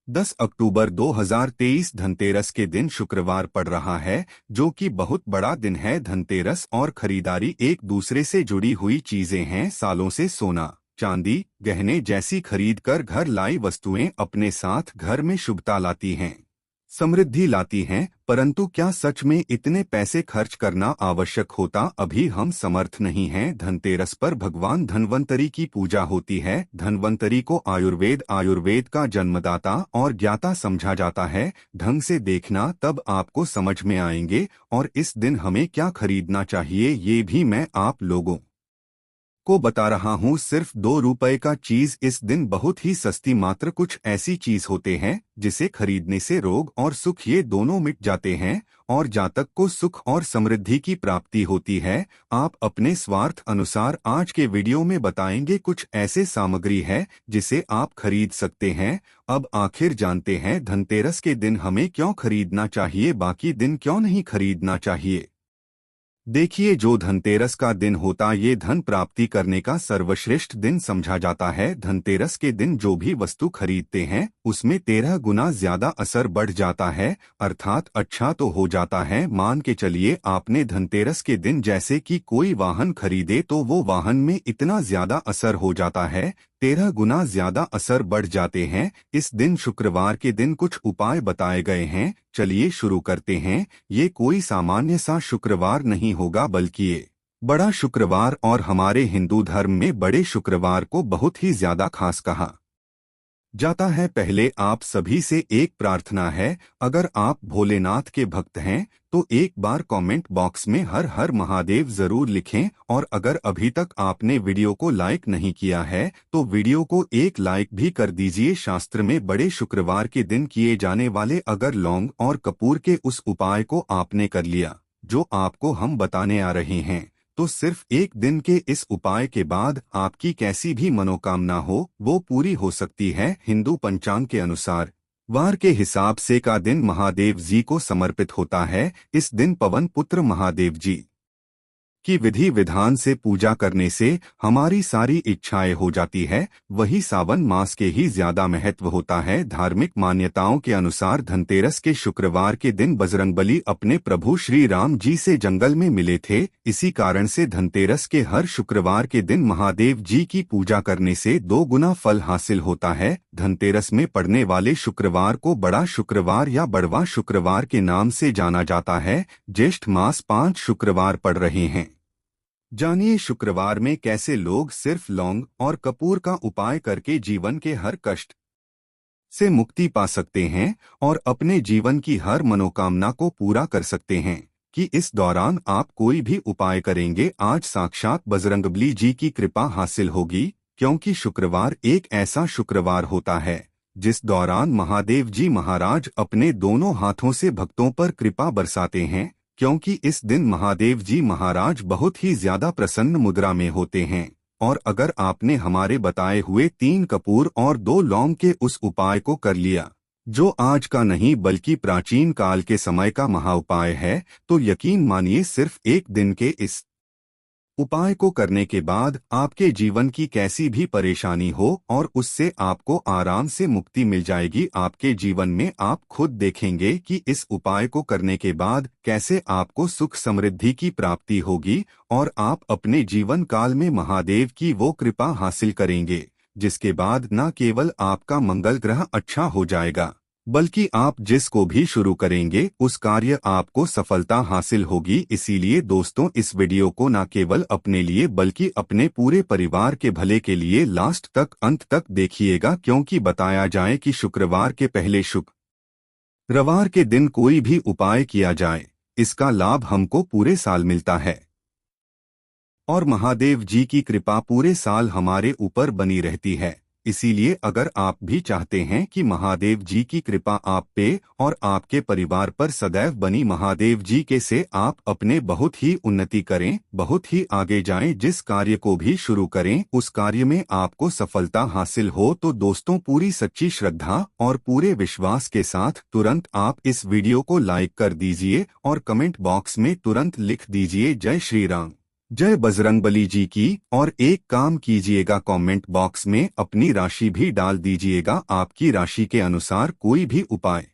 10 अक्टूबर 2023 धनतेरस के दिन शुक्रवार पड़ रहा है, जो कि बहुत बड़ा दिन है। धनतेरस और खरीदारी एक दूसरे से जुड़ी हुई चीजें हैं। सालों से सोना, चांदी, गहने जैसी खरीद कर घर लाई वस्तुएं अपने साथ घर में शुभता लाती हैं, समृद्धि लाती हैं। परंतु क्या सच में इतने पैसे खर्च करना आवश्यक होता? अभी हम समर्थ नहीं हैं। धनतेरस पर भगवान धन्वंतरी की पूजा होती है। धन्वंतरी को आयुर्वेद का जन्मदाता और ज्ञाता समझा जाता है। ढंग से देखना, तब आपको समझ में आएंगे। और इस दिन हमें क्या खरीदना चाहिए ये भी मैं आप लोगों को बता रहा हूँ। सिर्फ 2 रुपए का चीज इस दिन बहुत ही सस्ती। मात्र कुछ ऐसी चीज होते हैं जिसे खरीदने से रोग और सुख ये दोनों मिट जाते हैं और जातक को सुख और समृद्धि की प्राप्ति होती है। आप अपने स्वार्थ अनुसार आज के वीडियो में बताएंगे कुछ ऐसे सामग्री है जिसे आप खरीद सकते हैं। अब आखिर जानते हैं धनतेरस के दिन हमें क्यों खरीदना चाहिए, बाकी दिन क्यों नहीं खरीदना चाहिए। देखिए, जो धनतेरस का दिन होता ये धन प्राप्ति करने का सर्वश्रेष्ठ दिन समझा जाता है। धनतेरस के दिन जो भी वस्तु खरीदते हैं उसमें 13 गुना ज्यादा असर बढ़ जाता है, अर्थात अच्छा तो हो जाता है। मान के चलिए आपने धनतेरस के दिन जैसे कि कोई वाहन खरीदे तो वो वाहन में इतना ज्यादा असर हो जाता है, 13 गुना ज्यादा असर बढ़ जाते हैं। इस दिन शुक्रवार के दिन कुछ उपाय बताए गए हैं। चलिए शुरू करते हैं। ये कोई सामान्य सा शुक्रवार नहीं होगा, बल्कि ये बड़ा शुक्रवार और हमारे हिंदू धर्म में बड़े शुक्रवार को बहुत ही ज्यादा खास कहा जाता है। पहले आप सभी से एक प्रार्थना है, अगर आप भोलेनाथ के भक्त हैं तो एक बार कमेंट बॉक्स में हर हर महादेव जरूर लिखें। और अगर अभी तक आपने वीडियो को लाइक नहीं किया है तो वीडियो को एक लाइक भी कर दीजिए। शास्त्र में बड़े शुक्रवार के दिन किए जाने वाले अगर लौंग और कपूर के उस उपाय को आपने कर लिया जो आपको हम बताने आ रहे हैं, तो सिर्फ एक दिन के इस उपाय के बाद आपकी कैसी भी मनोकामना हो वो पूरी हो सकती है। हिंदू पंचांग के अनुसार वार के हिसाब से का दिन महादेव जी को समर्पित होता है। इस दिन पवन पुत्र महादेव जी की विधि विधान से पूजा करने से हमारी सारी इच्छाएं हो जाती है। वही सावन मास के ही ज्यादा महत्व होता है। धार्मिक मान्यताओं के अनुसार धनतेरस के शुक्रवार के दिन बजरंगबली अपने प्रभु श्री राम जी से जंगल में मिले थे। इसी कारण से धनतेरस के हर शुक्रवार के दिन महादेव जी की पूजा करने से 2 गुना फल हासिल होता है। धनतेरस में पड़ने वाले शुक्रवार को बड़ा शुक्रवार या बड़वा शुक्रवार के नाम से जाना जाता है। ज्येष्ठ मास 5 शुक्रवार पड़ रहे हैं। जानिए शुक्रवार में कैसे लोग सिर्फ लौंग और कपूर का उपाय करके जीवन के हर कष्ट से मुक्ति पा सकते हैं और अपने जीवन की हर मनोकामना को पूरा कर सकते हैं। कि इस दौरान आप कोई भी उपाय करेंगे, आज साक्षात बजरंगबली जी की कृपा हासिल होगी। क्योंकि शुक्रवार एक ऐसा शुक्रवार होता है जिस दौरान महादेव जी महाराज अपने दोनों हाथों से भक्तों पर कृपा बरसाते हैं। क्योंकि इस दिन महादेव जी महाराज बहुत ही ज्यादा प्रसन्न मुद्रा में होते हैं। और अगर आपने हमारे बताए हुए 3 कपूर और 2 लौंग के उस उपाय को कर लिया, जो आज का नहीं बल्कि प्राचीन काल के समय का महाउपाय है, तो यकीन मानिए सिर्फ एक दिन के इस उपाय को करने के बाद आपके जीवन की कैसी भी परेशानी हो और उससे आपको आराम से मुक्ति मिल जाएगी। आपके जीवन में आप खुद देखेंगे कि इस उपाय को करने के बाद कैसे आपको सुख समृद्धि की प्राप्ति होगी और आप अपने जीवन काल में महादेव की वो कृपा हासिल करेंगे जिसके बाद न केवल आपका मंगल ग्रह अच्छा हो जाएगा, बल्कि आप जिसको भी शुरू करेंगे उस कार्य आपको सफलता हासिल होगी। इसीलिए दोस्तों, इस वीडियो को न केवल अपने लिए बल्कि अपने पूरे परिवार के भले के लिए लास्ट तक अंत तक देखिएगा। क्योंकि बताया जाए कि शुक्रवार के पहले शुक्रवार के दिन कोई भी उपाय किया जाए, इसका लाभ हमको पूरे साल मिलता है और महादेव जी की कृपा पूरे साल हमारे ऊपर बनी रहती है। इसीलिए अगर आप भी चाहते हैं कि महादेव जी की कृपा आप पे और आपके परिवार पर सदैव बनी महादेव जी के से आप अपने बहुत ही उन्नति करें, बहुत ही आगे जाएं, जिस कार्य को भी शुरू करें उस कार्य में आपको सफलता हासिल हो, तो दोस्तों पूरी सच्ची श्रद्धा और पूरे विश्वास के साथ तुरंत आप इस वीडियो को लाइक कर दीजिए और कमेंट बॉक्स में तुरंत लिख दीजिए जय श्री राम। जय बजरंगबली जी की। और एक काम कीजिएगा, कमेंट बॉक्स में अपनी राशि भी डाल दीजिएगा। आपकी राशि के अनुसार कोई भी उपाय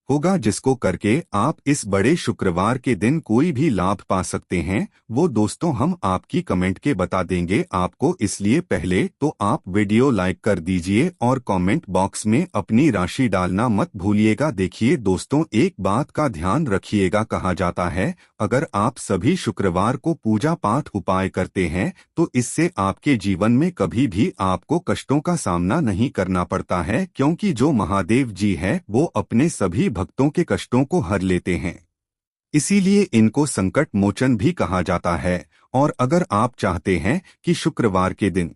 होगा जिसको करके आप इस बड़े शुक्रवार के दिन कोई भी लाभ पा सकते हैं, वो दोस्तों हम आपकी कमेंट के बता देंगे आपको। इसलिए पहले तो आप वीडियो लाइक कर दीजिए और कमेंट बॉक्स में अपनी राशि डालना मत भूलिएगा। देखिए दोस्तों, एक बात का ध्यान रखिएगा, कहा जाता है अगर आप सभी शुक्रवार को पूजा पाठ उपाय करते हैं तो इससे आपके जीवन में कभी भी आपको कष्टों का सामना नहीं करना पड़ता है, क्योंकि जो महादेव जी है वो अपने सभी भक्तों के कष्टों को हर लेते हैं। इसीलिए इनको संकट मोचन भी कहा जाता है। और अगर आप चाहते हैं कि शुक्रवार के दिन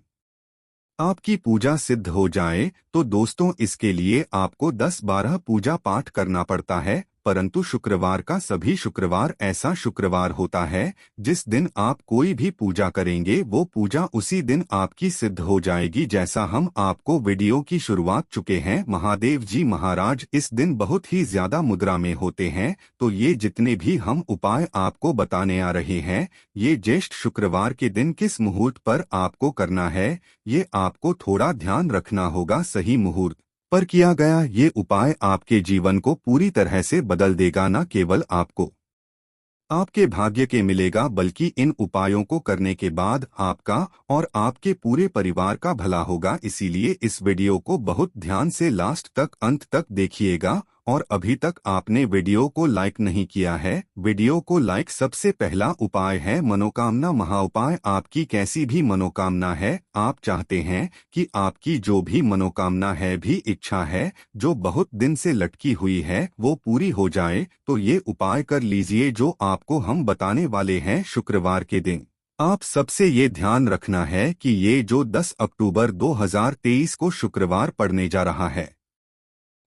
आपकी पूजा सिद्ध हो जाए तो दोस्तों इसके लिए आपको 10-12 पूजा पाठ करना पड़ता है। परंतु शुक्रवार का सभी शुक्रवार ऐसा शुक्रवार होता है जिस दिन आप कोई भी पूजा करेंगे वो पूजा उसी दिन आपकी सिद्ध हो जाएगी। जैसा हम आपको वीडियो की शुरुआत चुके हैं, महादेव जी महाराज इस दिन बहुत ही ज्यादा मुद्रा में होते हैं। तो ये जितने भी हम उपाय आपको बताने आ रहे हैं, ये ज्येष्ठ शुक्रवार के दिन किस मुहूर्त पर आपको करना है, ये आपको थोड़ा ध्यान रखना होगा। सही मुहूर्त पर किया गया ये उपाय आपके जीवन को पूरी तरह से बदल देगा। न केवल आपको आपके भाग्य के मिलेगा, बल्कि इन उपायों को करने के बाद आपका और आपके पूरे परिवार का भला होगा। इसीलिए इस वीडियो को बहुत ध्यान से लास्ट तक अंत तक देखिएगा। और अभी तक आपने वीडियो को लाइक नहीं किया है, वीडियो को लाइक। सबसे पहला उपाय है मनोकामना महाउपाय। आपकी कैसी भी मनोकामना है, आप चाहते हैं कि आपकी जो भी मनोकामना है, भी इच्छा है जो बहुत दिन से लटकी हुई है, वो पूरी हो जाए, तो ये उपाय कर लीजिए जो आपको हम बताने वाले हैं शुक्रवार के दिन। आप सबसे ये ध्यान रखना है कि ये जो 10 अक्टूबर 2023 को शुक्रवार पड़ने जा रहा है,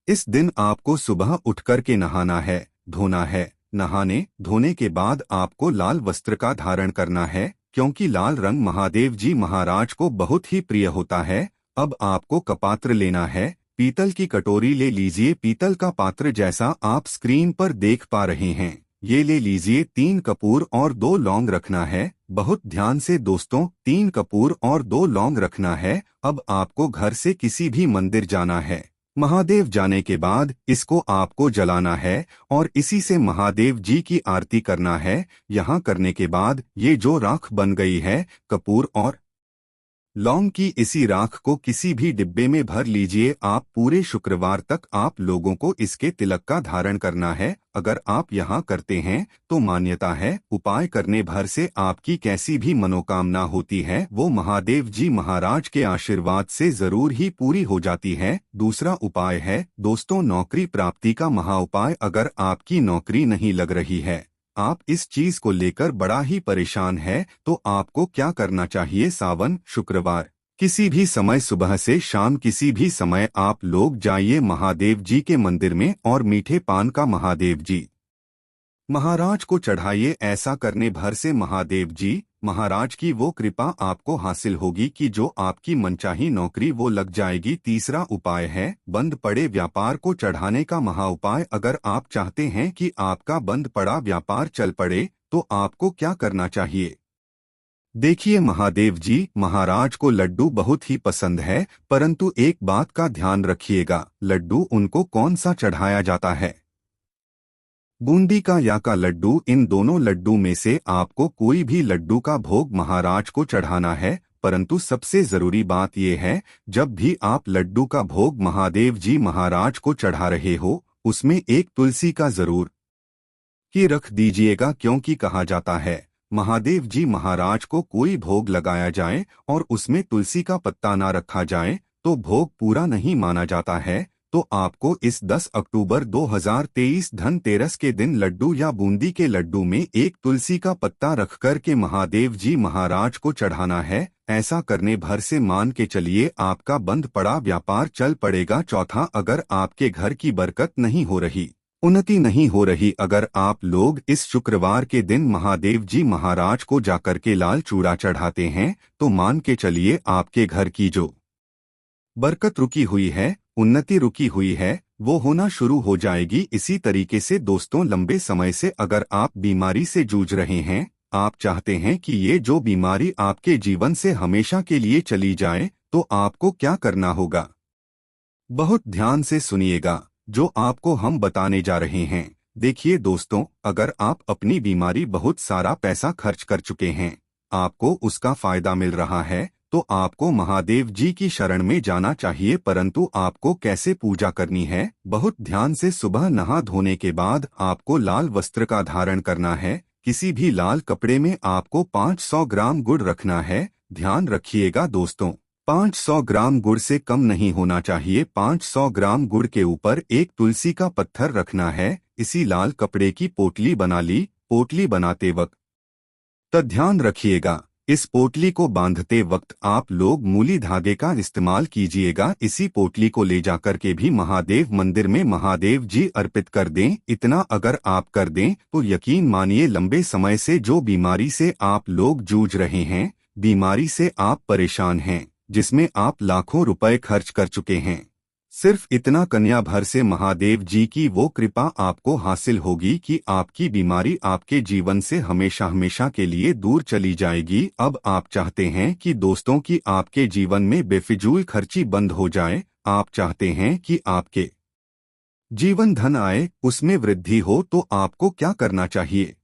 इस दिन आपको सुबह उठकर के नहाना है, धोना है। नहाने धोने के बाद आपको लाल वस्त्र का धारण करना है, क्योंकि लाल रंग महादेव जी महाराज को बहुत ही प्रिय होता है। अब आपको कपात्र लेना है, पीतल की कटोरी ले लीजिए। पीतल का पात्र जैसा आप स्क्रीन पर देख पा रहे हैं, ये ले लीजिए। 3 कपूर और 2 लौंग रखना है। बहुत ध्यान से दोस्तों, 3 कपूर और 2 लौंग रखना है। अब आपको घर से किसी भी मंदिर जाना है, महादेव जाने के बाद इसको आपको जलाना है और इसी से महादेव जी की आरती करना है। यहाँ करने के बाद ये जो राख बन गई है कपूर और लौंग की, इसी राख को किसी भी डिब्बे में भर लीजिए। आप पूरे शुक्रवार तक आप लोगों को इसके तिलक का धारण करना है। अगर आप यहाँ करते हैं तो मान्यता है उपाय करने भर से आपकी कैसी भी मनोकामना होती है वो महादेव जी महाराज के आशीर्वाद से जरूर ही पूरी हो जाती है। दूसरा उपाय है दोस्तों नौकरी प्राप्ति का महाउपाय। अगर आपकी नौकरी नहीं लग रही है, आप इस चीज को लेकर बड़ा ही परेशान है, तो आपको क्या करना चाहिए। सावन शुक्रवार किसी भी समय सुबह से शाम किसी भी समय आप लोग जाइए महादेव जी के मंदिर में और मीठे पान का महादेव जी महाराज को चढ़ाइए। ऐसा करने भर से महादेव जी महाराज की वो कृपा आपको हासिल होगी कि जो आपकी मनचाही नौकरी वो लग जाएगी। तीसरा उपाय है बंद पड़े व्यापार को चढ़ाने का महाउपाय। अगर आप चाहते हैं कि आपका बंद पड़ा व्यापार चल पड़े तो आपको क्या करना चाहिए। देखिए महादेव जी महाराज को लड्डू बहुत ही पसंद है, परंतु एक बात का ध्यान रखिएगा, लड्डू उनको कौन सा चढ़ाया जाता है, बूंदी का या का लड्डू। इन दोनों लड्डू में से आपको कोई भी लड्डू का भोग महाराज को चढ़ाना है। परंतु सबसे जरूरी बात यह है, जब भी आप लड्डू का भोग महादेव जी महाराज को चढ़ा रहे हो, उसमें एक तुलसी का जरूर ही रख दीजिएगा, क्योंकि कहा जाता है महादेव जी महाराज को कोई भोग लगाया जाए और उसमें तुलसी का पत्ता ना रखा जाए तो भोग पूरा नहीं माना जाता है। तो आपको इस 10 अक्टूबर 2023 धनतेरस के दिन लड्डू या बूंदी के लड्डू में एक तुलसी का पत्ता रखकर के महादेव जी महाराज को चढ़ाना है। ऐसा करने भर से मान के चलिए आपका बंद पड़ा व्यापार चल पड़ेगा। चौथा, अगर आपके घर की बरकत नहीं हो रही, उन्नति नहीं हो रही, अगर आप लोग इस शुक्रवार के दिन महादेव जी महाराज को जाकर के लाल चूड़ा चढ़ाते हैं तो मान के चलिए आपके घर की जो बरकत रुकी हुई है, उन्नति रुकी हुई है, वो होना शुरू हो जाएगी। इसी तरीके से दोस्तों लंबे समय से अगर आप बीमारी से जूझ रहे हैं, आप चाहते हैं कि ये जो बीमारी आपके जीवन से हमेशा के लिए चली जाए, तो आपको क्या करना होगा? बहुत ध्यान से सुनिएगा जो आपको हम बताने जा रहे हैं। देखिए दोस्तों, अगर आप अपनी बीमारी बहुत सारा पैसा खर्च कर चुके हैं, आपको उसका फायदा मिल रहा है, तो आपको महादेव जी की शरण में जाना चाहिए। परंतु आपको कैसे पूजा करनी है? बहुत ध्यान से सुबह नहा धोने के बाद आपको लाल वस्त्र का धारण करना है। किसी भी लाल कपड़े में आपको 500 ग्राम गुड़ रखना है। ध्यान रखिएगा दोस्तों, 500 ग्राम गुड़ से कम नहीं होना चाहिए। 500 ग्राम गुड़ के ऊपर एक तुलसी का पत्थर रखना है। इसी लाल कपड़े की पोटली बना ली। पोटली बनाते वक्त तो ध्यान रखिएगा, इस पोटली को बांधते वक्त आप लोग मूली धागे का इस्तेमाल कीजिएगा। इसी पोटली को ले जाकर के भी महादेव मंदिर में महादेव जी अर्पित कर दें। इतना अगर आप कर दें तो यकीन मानिए, लंबे समय से जो बीमारी से आप लोग जूझ रहे हैं, बीमारी से आप परेशान हैं, जिसमें आप लाखों रुपए खर्च कर चुके हैं, सिर्फ इतना कन्या भर से महादेव जी की वो कृपा आपको हासिल होगी कि आपकी बीमारी आपके जीवन से हमेशा हमेशा के लिए दूर चली जाएगी। अब आप चाहते हैं कि दोस्तों की आपके जीवन में बेफिजूल खर्ची बंद हो जाए। आप चाहते हैं कि आपके जीवन धन आए, उसमें वृद्धि हो, तो आपको क्या करना चाहिए?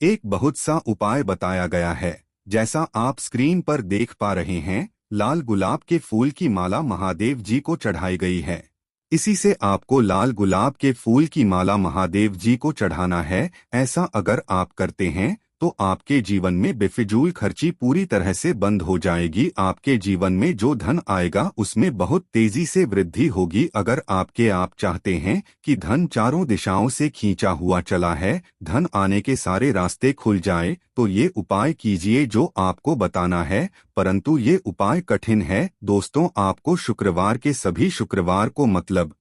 एक बहुत सा उपाय बताया गया है। जैसा आप स्क्रीन पर देख पा रहे हैं, लाल गुलाब के फूल की माला महादेव जी को चढ़ाई गई है। इसी से आपको लाल गुलाब के फूल की माला महादेव जी को चढ़ाना है। ऐसा अगर आप करते हैं तो आपके जीवन में बेफिजूल खर्ची पूरी तरह से बंद हो जाएगी। आपके जीवन में जो धन आएगा उसमें बहुत तेजी से वृद्धि होगी। अगर आप चाहते हैं कि धन चारों दिशाओं से खींचा हुआ चला है, धन आने के सारे रास्ते खुल जाए, तो ये उपाय कीजिए जो आपको बताना है। परंतु ये उपाय कठिन है दोस्तों। आपको शुक्रवार के सभी शुक्रवार को, मतलब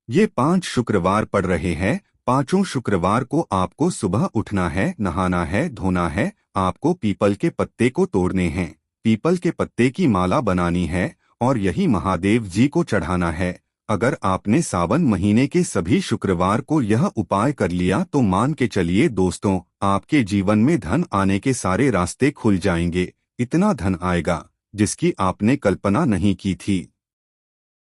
ये 5 शुक्रवार पड़ रहे हैं, पांचों शुक्रवार को आपको सुबह उठना है, नहाना है, धोना है। आपको पीपल के पत्ते को तोड़ने हैं, पीपल के पत्ते की माला बनानी है और यही महादेव जी को चढ़ाना है। अगर आपने सावन महीने के सभी शुक्रवार को यह उपाय कर लिया तो मान के चलिए दोस्तों, आपके जीवन में धन आने के सारे रास्ते खुल जाएंगे। इतना धन आएगा जिसकी आपने कल्पना नहीं की थी।